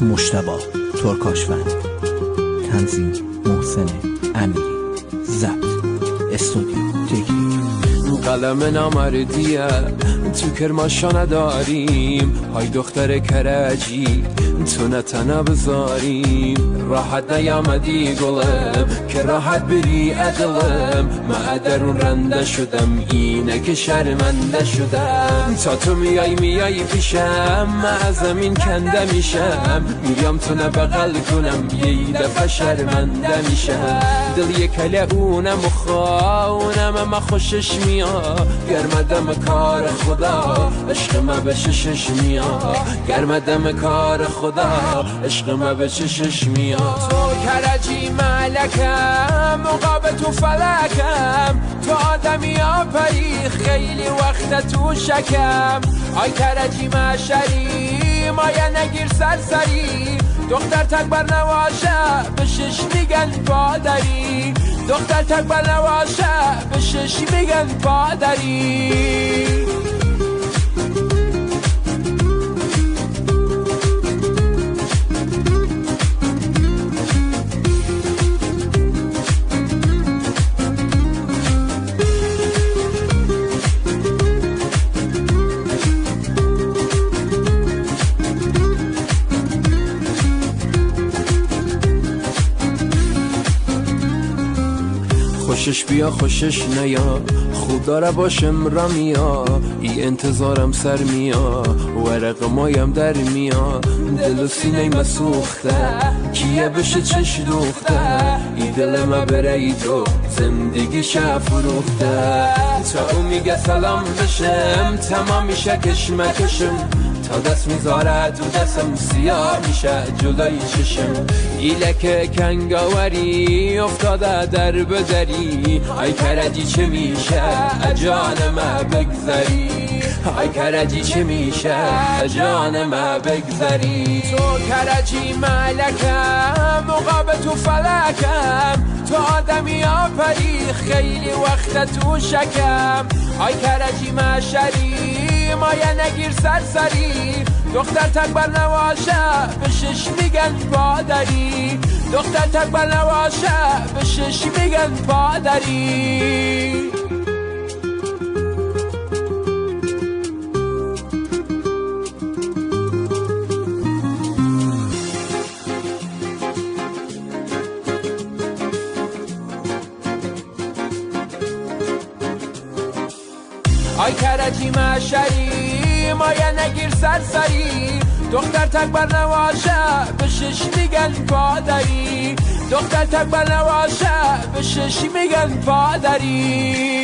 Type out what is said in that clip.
مجتبی ترکاشفند، تنظیم محسن امیری، ضبط استودیو تکنیک. قلم نامردیه تو کرماشا نداریم، های دختر کرجی تو نتنه بذاریم. راحت نیامدی گلم که راحت بری عدلم، من درون رنده شدم اینه که شرمنده شدم. تا تو میای پیشم من از زمین کنده میشم، میام تو نبغل کنم یه دفعه شرمنده میشم. دل یکله اونم و خواونم اما خوشش میاد، گرمدم کار خدا عشق ما به چشش میاد، گرمدم کار خدا عشق ما به چشش میاد. تو کرجی ملکم مقابل تو فلکم، تو آدمی آفری خیلی وقت تو شکم. آی کرجی مشری مایه نگیر سرسری، دختر تکبر نواشه به شش میگن پادری، دختر تکبر نواشه به شش میگن پادری. خوشش بیا خوشش نیا، خوب داره باشم رمیا، ای انتظارم سر میا، ورق مایم در میا. دل و سینه مسوخته کیه بشه چش دوخته، ای دل ما بره ای تو زندگی شه فروخته. تا او میگه سلام بشم تمام میشه کشمکشم، تا دست میذاره تو دستم سیاه میشه جلوی چشم. ایلک کنگاوری افتاده در بدری، ای کرجی چه میشه جان ما بگذری، ای کرجی چه میشه جان ما بگذری. تو کرجی ملکم مقابل تو فلکم، تو آدمی آفری خیلی وقت تو شکم. ای کرجی مشری مایه نگیر سرسری، دختر تکبر نواشه به شش میگن پادری، دختر تکبر نواشه به شش میگن پادری. آی کرجی مشری مایه نگیر سرسری، دختر تکبر نواشه به شش میگن پادری، دختر تکبر نواشه به شش میگن پادری.